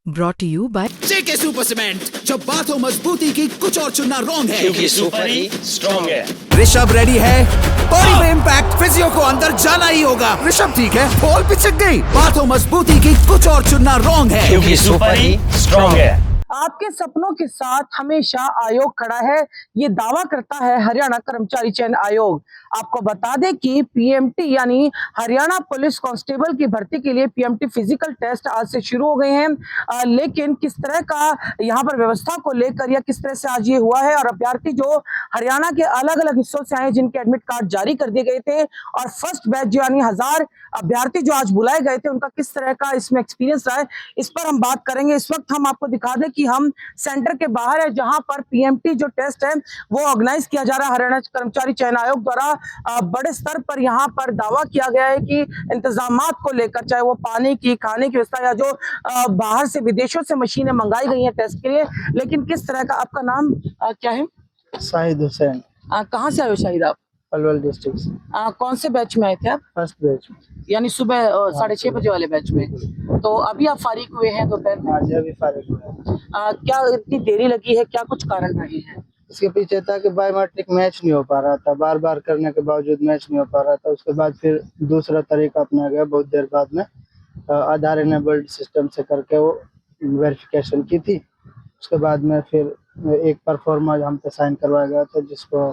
Brought to you by JK super cement, जो बात हो मजबूती की कुछ और चुनना रॉन्ग है, क्योंकि सुपर ही स्ट्रॉन्ग है। ऋषभ रेडी है, बॉडी में इम्पैक्ट, फिजियो को अंदर जाना ही होगा। ऋषभ ठीक है, बॉल पिचक गई, बात हो मजबूती की कुछ और चुनना रॉन्ग है, क्योंकि सुपर ही स्ट्रॉन्ग है। आपके सपनों के साथ हमेशा आयोग खड़ा है, ये दावा करता है हरियाणा कर्मचारी चयन आयोग। आपको बता दें कि पीएमटी यानी हरियाणा पुलिस कांस्टेबल की भर्ती के लिए पीएमटी फिजिकल टेस्ट आज से शुरू हो गए हैं, लेकिन किस तरह का यहाँ पर व्यवस्था को लेकर या किस तरह से आज ये हुआ है और अभ्यर्थी जो हरियाणा के अलग अलग हिस्सों से आए जिनके एडमिट कार्ड जारी कर दिए गए थे और फर्स्ट बैच यानी 1000 अभ्यर्थी जो आज बुलाए गए थे उनका किस तरह का इसमें एक्सपीरियंस रहा है, इस पर हम बात करेंगे। इस वक्त हम आपको दिखा दें कि हम सेंटर के बाहर है जहां पर पीएमटी जो टेस्ट है वो ऑर्गेनाइज किया जा रहा है हरियाणा कर्मचारी चयन आयोग द्वारा। बड़े स्तर पर यहां पर दावा किया गया है कि इंतजामात को लेकर, चाहे वो पानी की, खाने की व्यवस्था या जो बाहर से विदेशों से मशीनें मंगाई गई हैं टेस्ट के लिए, लेकिन किस तरह का। आपका नाम क्या है? शाहिद हुसैन। कहाँ से आए हो शाहिद आप? पलवल डिस्ट्रिक्ट से। कौन से बैच में आए थे आप? फर्स्ट बैच में, यानी सुबह 6:30 बजे वाले बैच में। तो अभी आप फारिग हुए हैं दोपहर में? आज अभी फारिग हुआ है। क्या इतनी देरी लगी है, क्या कुछ कारण रहे हैं? इसके पीछे था कि बायोमेट्रिक मैच नहीं हो पा रहा था, बार बार करने के बावजूद मैच नहीं हो पा रहा था। उसके बाद फिर दूसरा तरीका अपना गया, बहुत देर बाद में आधार इनेबल्ड सिस्टम से करके वो वेरिफिकेशन की थी। उसके बाद में फिर एक परफॉर्मा हम पे साइन करवाया गया था जिसको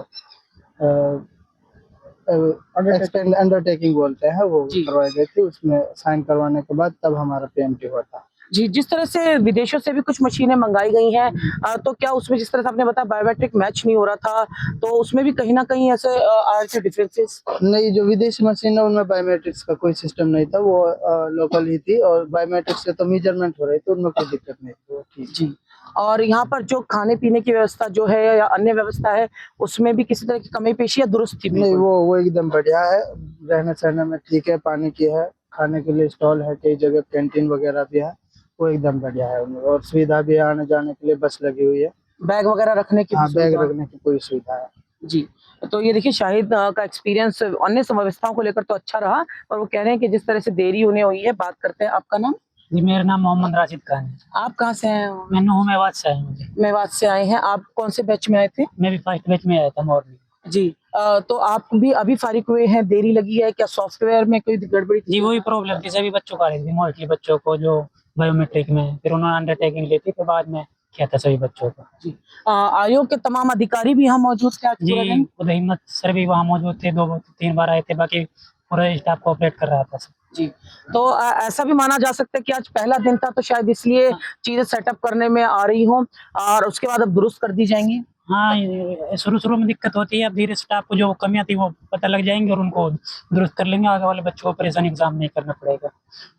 अंडरटेकिंग बोलते हैं, वो करवाई गई थी। उसमें साइन करवाने के बाद तब हमारा पीएमटी हुआ था। जी, जिस तरह से विदेशों से भी कुछ मशीनें मंगाई गई हैं, तो क्या उसमें जिस तरह से आपने बताया बायोमेट्रिक मैच नहीं हो रहा था, तो उसमें भी कहीं ना कहीं ऐसे आ रहे थे डिफरेंसेस? नहीं, जो विदेशी मशीन है उनमें बायोमेट्रिक्स का कोई सिस्टम नहीं था, वो लोकल ही थी और बायोमेट्रिक्स से तो मेजरमेंट हो रही थी, उनमें कोई दिक्कत नहीं थी, वो ठीक। जी, और यहाँ पर जो खाने पीने की व्यवस्था जो है या अन्य व्यवस्था है उसमें भी किसी तरह की कमी पेशी या दुरुस्त थी? नहीं, वो एकदम बढ़िया है, रहने सहने में ठीक है, पानी की है, खाने के लिए स्टॉल है, कई जगह कैंटीन वगैरह भी है, वो एकदम बढ़िया है। और सुविधा भी आने जाने के लिए बस लगी हुई है, बैग वगैरह रखने की? हाँ, बैग रखने की पूरी सुविधा है। जी, तो ये देखिए शाहिद का एक्सपीरियंस अन्य व्यवस्थाओं को लेकर तो अच्छा रहा, पर वो कह रहे हैं कि जिस तरह से देरी उन्हें हुई है। बात करते हैं, आपका नाम? जी, मेरा नाम मोहम्मद राशिद खान है। आप कहाँ से हैं? मैं नुह मेवात से आया हूँ। मेवात से आए हैं। आप कौन से बैच में आए थे? मैं भी फर्स्ट बैच में आया था मॉर्निंग। जी, तो आप भी अभी फारिग हुए हैं, देरी लगी है क्या? सॉफ्टवेयर में कोई गड़बड़ी थी? जी, वही प्रॉब्लम थी, सभी बच्चों को आ रही थी, मोस्टली बच्चों को जो बायोमेट्रिक में, फिर उन्होंने अंडरटेकिंग ली थी, फिर बाद में किया था सभी बच्चों को। जी, आयोग के तमाम अधिकारी भी यहाँ मौजूद थे आज पूरा जी, दिन? उदय हिम्मत सर भी वहाँ मौजूद थे, 2-3 बार आए थे, बाकी पूरा स्टाफ कोऑपरेट कर रहा था। जी, तो ऐसा भी माना जा सकता है कि आज पहला दिन था तो शायद इसलिए चीजें सेटअप करने में आ रही हों और उसके बाद अब दुरुस्त कर दी जाएंगी। हाँ, शुरू में दिक्कत होती है, अब धीरे स्टाफ को जो कमियां थी वो पता लग जाएंगी और उनको दुरुस्त कर लेंगे, आगे वाले बच्चों को परेशानी एग्जाम नहीं करना पड़ेगा।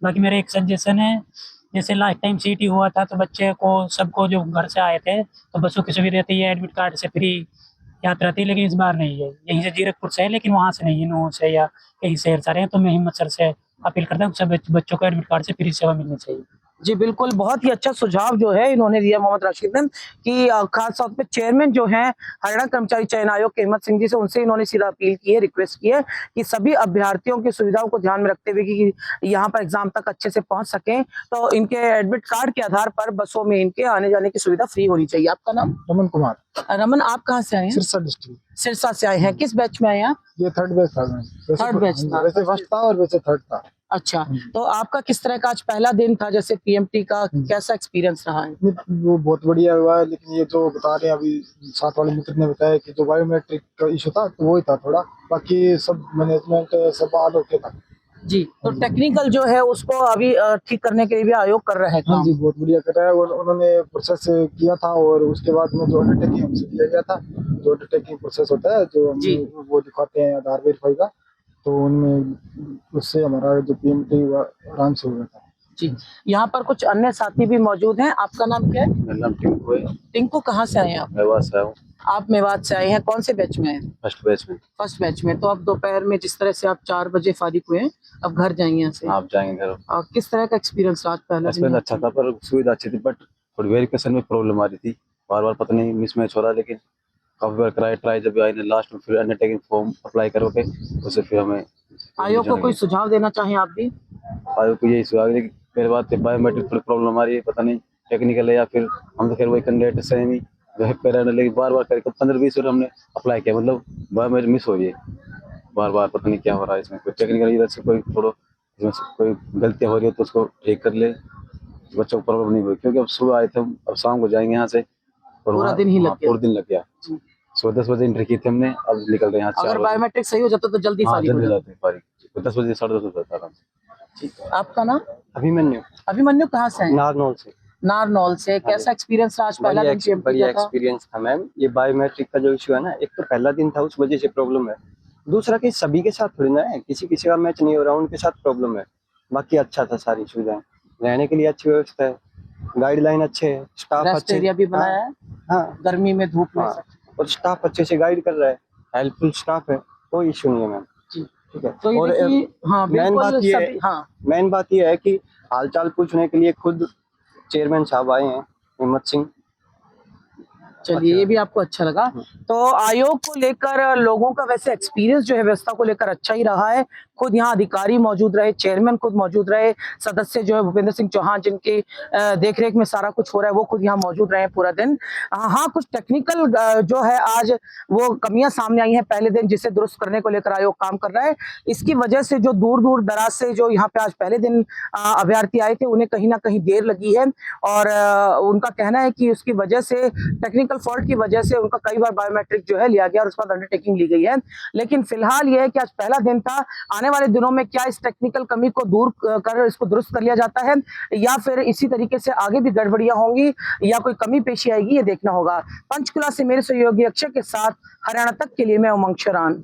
बाकी मेरा एक सजेशन है, जैसे लास्ट टाइम सीटी हुआ था तो बच्चे को सबको जो घर से आए थे तो बसों की सुविधा रहती है, एडमिट कार्ड से फ्री यात्रा थी, लेकिन इस बार नहीं है। यहीं से जीरकपुर से है लेकिन वहाँ से नहीं है, नूह से या कहीं शहर से रहे हैं। तो मैं हिम्मत सर से अपील करता हूँ सब बच्चों को एडमिट कार्ड से फ्री सेवा मिलनी चाहिए। जी बिल्कुल, बहुत ही अच्छा सुझाव जो है इन्होंने दिया मोहम्मद राशिद ने कि खास तौर पे चेयरमैन जो हैं हरियाणा कर्मचारी चयन आयोग के हिम्मत सिंह जी से, उनसे इन्होंने सीधा अपील की है, रिक्वेस्ट की है कि सभी अभ्यर्थियों की सुविधाओं को ध्यान में रखते हुए कि यहाँ पर एग्जाम तक अच्छे से पहुंच सकें, तो इनके एडमिट कार्ड के आधार पर बसों में इनके आने जाने की सुविधा फ्री होनी चाहिए। आपका नाम? रमन कुमार। रमन, आप कहाँ से आए हैं? सिरसा डिस्ट्रिक्ट। सिरसा से आए हैं। किस बैच में आए हैं? ये थर्ड बैच था। थर्ड बैच था। वैसे फर्स्ट था और वैसे थर्ड था। अच्छा, तो आपका किस तरह का आज पहला दिन था, जैसे पीएमटी का कैसा एक्सपीरियंस रहा है? वो बहुत बढ़िया हुआ है, लेकिन ये जो बता रहे हैं अभी साथ वाले मित्र ने बताया कि जो बायोमेट्रिक का इशू था तो वही था थोड़ा, बाकी सब मैनेजमेंट सब ओके था। जी, तो टेक्निकल जो है उसको अभी ठीक करने के लिए भी आयोग कर रहा है काम? हाँ जी, बहुत बढ़िया कर रहा है। उन्होंने प्रोसेस किया था और उसके बाद में जो अंडरटेकिंग हमसे किया गया था, जो अंडरटेकिंग प्रोसेस होता है जो हम वो दिखाते हैं आधार वेरीफाई का, तो उनमें उससे हमारा जो पीएमटी आराम से हो गया था। जी, यहाँ पर कुछ अन्य साथी भी मौजूद हैं। आपका नाम क्या है? मेरा नाम टिंकू है। टिंकू, कहाँ से आए हैं आप? मेवात से आया हूँ। आप मेवात से आए हैं। कौन से बैच में हैं? फर्स्ट बैच में। फर्स्ट बैच में। तो अब दोपहर में जिस तरह से आप 4 बजे फारिग हुए हैं, अब घर जाएंगे यहाँ से? आप जाएंगे घर। किस तरह का एक्सपीरियंस रहा पहला दिन? अच्छा था, पर सुविधा अच्छी थी, बट थोड़ी वेरिफिकेशन में प्रॉब्लम आ रही थी, बार बार पता नहीं मिसमैच हो रहा, लेकिन काफी बार कराए ट्राई, जब आई ने लास्ट में फिर अंडरटेकिंग फॉर्म अप्लाई करोगे उससे फिर हमें आयोग को कोई सुझाव देना चाहें आप भी? आयोग को यही सुझाव है कि फिर बात है बायोमेट्रिक थोड़ी प्रॉब्लम आ रही है, पता नहीं टेक्निकल है या फिर हम तो खैर वही कैंडिडेट सेम ही जो है पेरेंट, लेकिन बार बार करके 15-20 बार हमने अप्लाई किया, मतलब बायोमेट्रिक मिस हो रही है बार बार, पता नहीं क्या हो रहा है इसमें। कोई टेक्निकल इधर से कोई थोड़ा इसमें से कोई गलतियाँ हो रही है तो उसको ठीक कर ले, बच्चों को प्रॉब्लम नहीं हुई, क्योंकि अब सुबह आए थे, अब शाम को जाएंगे यहाँ से और पूरा वहाँ- दिन ही लग हाँ, गया। पूरा दिन लग गया। सुबह 10 बजे एंट्री की थी हमने, अब निकल रहे हैं यहाँ 4 अगर बजे। बायोमेट्रिक सही हो जाता तो जल्दी हाँ फारिग हो जल्दी जाता। जाते हैं फारिग, 10 बजे 10:30 बजे जाता आराम से। ठीक है, आपका नाम? अभिमन्यु अभिमन्यु कहाँ से है? नारनौल से। नारनौल से। कैसा एक्सपीरियंस रहा आज पहला दिन PMT बढ़िया का था? एक्सपीरियंस था मैम। ये बायोमेट्रिक का जो इशू है ना, एक तो पहला दिन था उस वजह से प्रॉब्लम है, दूसरा कि सभी के साथ थोड़ी ना है, किसी किसी का मैच नहीं हो रहा उनके साथ प्रॉब्लम है। बाकी अच्छा था, सारी सुविधाएं, रहने के लिए अच्छी व्यवस्था है, गाइडलाइन अच्छे है, स्टाफ रेस्ट अच्छे, एरिया भी बनाया है, हाँ गर्मी में धूप में। हाँ, और स्टाफ अच्छे से गाइड कर रहा है, हेल्पफुल स्टाफ है, कोई इशू नहीं है मैम। जी। ठीक है। तो ये और देखिए, हाँ मेन बात बिल्कुल ये सभी, है, हाँ मेन बात ये है कि हालचाल पूछने के लिए खुद चेयरमैन साहब आए हैं, हिम्मत सिंह। चलिए, ये भी आपको अच्छा लगा। तो आयोग को लेकर लोगों का वैसे एक्सपीरियंस जो है व्यवस्था को लेकर अच्छा ही रहा है। खुद यहाँ अधिकारी मौजूद रहे, चेयरमैन खुद मौजूद रहे, सदस्य जो है भूपेंद्र सिंह चौहान जिनके देखरेख में सारा कुछ हो रहा है वो खुद यहाँ मौजूद रहे पूरा दिन। हाँ, कुछ टेक्निकल जो है आज वो कमियां सामने आई हैं पहले दिन, जिसे दुरुस्त करने को लेकर आयोग काम कर रहा है। इसकी वजह से जो दूर दूर दराज से जो यहाँ पे आज पहले दिन अभ्यर्थी आए थे उन्हें कहीं ना कहीं देर लगी है, और उनका कहना है कि उसकी वजह से, टेक्निकल फॉल्ट की वजह से उनका कई बार बायोमेट्रिक जो है लिया गया और उसके बाद अंडरटेकिंग ली गई है। लेकिन फिलहाल यह है कि आज पहला दिन था, आने वाले दिनों में क्या इस टेक्निकल कमी को दूर कर इसको दुरुस्त कर लिया जाता है या फिर इसी तरीके से आगे भी गड़बड़ियां होंगी या कोई कमी पेशी आएगी, ये देखना होगा। पंचकुला से मेरे सहयोगी अक्षय के साथ हरियाणा तक के लिए मैं उमंग शरान।